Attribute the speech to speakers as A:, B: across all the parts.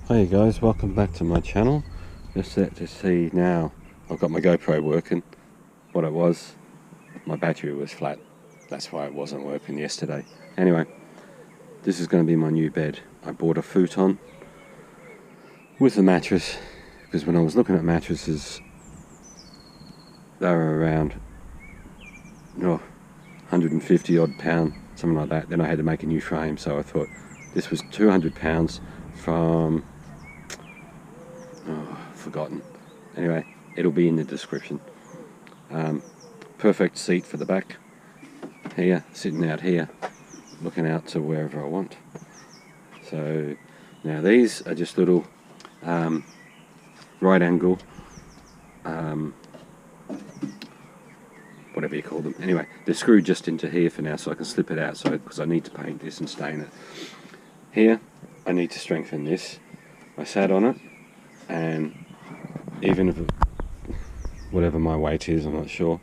A: Hey guys, welcome back to my channel. Just set to see now, I've got my GoPro working. What it was, my battery was flat. That's why it wasn't working yesterday. Anyway, this is going to be my new bed. I bought a futon with a mattress, because when I was looking at mattresses, they were around 150 odd pound, something like that. Then I had to make a new frame, so I thought this was 200 pounds from forgotten. Anyway, it'll be in the description. Perfect seat for the back. Here, sitting out here, looking out to wherever I want. So now these are just little right angle, whatever you call them. Anyway, they're screwed just into here for now, so I can slip it out. So because I need to paint this and stain it. Here, I need to strengthen this. I sat on it, and even if whatever my weight is, I'm not sure.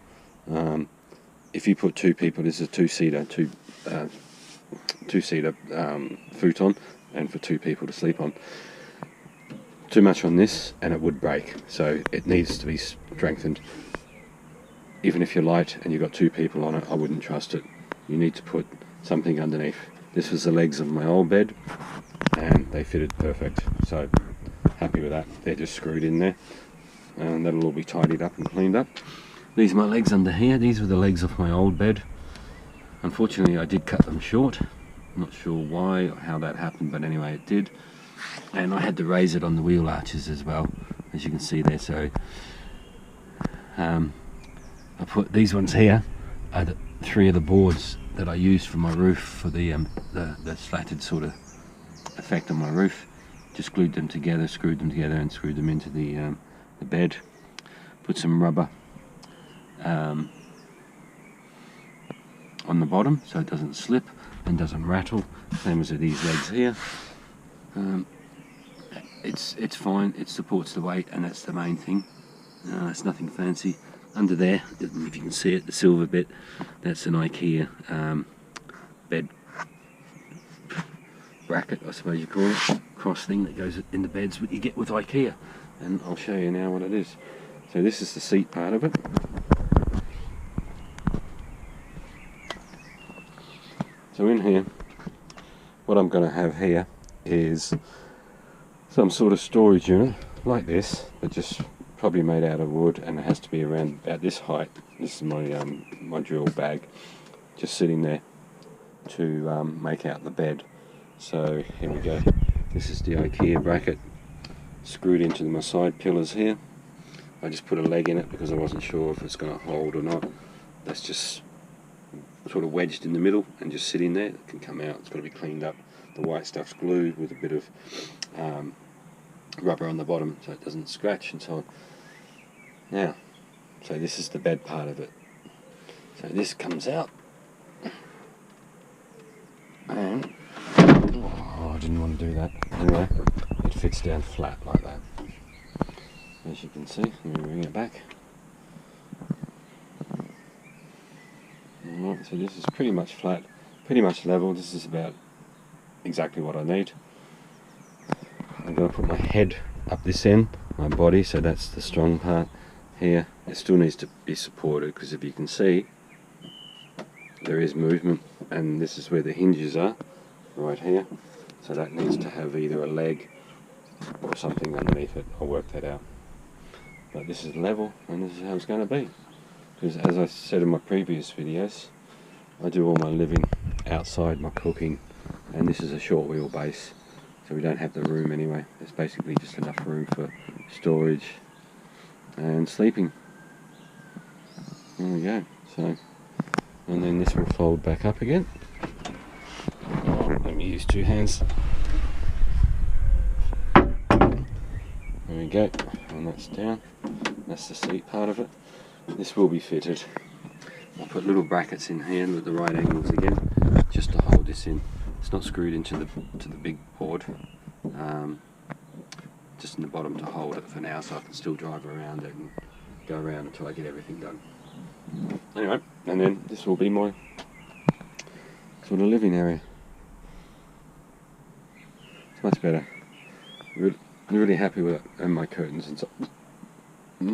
A: If you put two people, this is a two-seater futon, and for two people to sleep on. Too much on this, and it would break. So it needs to be strengthened. Even if you're light and you've got two people on it, I wouldn't trust it. You need to put something underneath. This was the legs of my old bed, and they fitted perfect. So happy with that. They're just screwed in there, and that'll all be tidied up and cleaned up. These are my legs under here. These were the legs of my old bed. Unfortunately, I did cut them short. I'm not sure why or how that happened, but anyway, it did. And I had to raise it on the wheel arches as well, as you can see there. So I put these ones here are three of the boards that I used for my roof for the slatted sort of effect on my roof. Just glued them together, screwed them together, and screwed them into the bed. Put some rubber on the bottom so it doesn't slip and doesn't rattle. Same as these legs here. It's fine. It supports the weight, and that's the main thing. It's nothing fancy. Under there, if you can see it, the silver bit, that's an IKEA bed bracket, I suppose you call it, cross thing that goes in the beds what you get with IKEA, and I'll show you now what it is. So this is the seat part of it. So in here, what I'm going to have here is some sort of storage unit like this, but just probably made out of wood, and it has to be around about this height. This is my my drill bag, just sitting there to make out the bed. So here we go. This is the IKEA bracket screwed into my side pillars here. I just put a leg in it because I wasn't sure if it's going to hold or not. That's just sort of wedged in the middle and just sitting there. It can come out. It's got to be cleaned up. The white stuff's glued with a bit of rubber on the bottom so it doesn't scratch and so on. Now, so this is the bed part of it. So this comes out, and I didn't want to do that. Anyway, it fits down flat like that. As you can see, let me bring it back. Alright, so this is pretty much flat, pretty much level. This is about exactly what I need. I'm going to put my head up this end, my body, so that's the strong part here. It still needs to be supported because if you can see, there is movement, and this is where the hinges are, right here. So that needs to have either a leg or something underneath it. I'll work that out. But this is level, and this is how it's going to be. Because as I said in my previous videos, I do all my living outside, my cooking, and this is a short wheelbase, so we don't have the room anyway. There's basically just enough room for storage and sleeping. There we go. So, and then this will fold back up again. Let me use two hands. There we go, and that's down. That's the seat part of it. This will be fitted. I'll put little brackets in here with the right angles again, just to hold this in. It's not screwed into the big board. Just in the bottom to hold it for now, so I can still drive around it and go around until I get everything done. Anyway, and then this will be my sort of living area. It's much better. Really happy with it, and my curtains and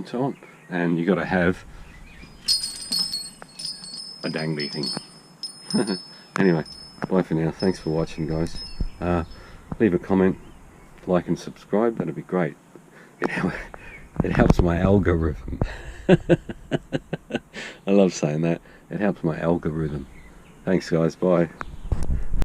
A: so on. And you got to have a dangly thing. Anyway, bye for now. Thanks for watching, guys. Leave a comment, like and subscribe. That'd be great. It helps my algorithm. I love saying that. It helps my algorithm. Thanks, guys. Bye.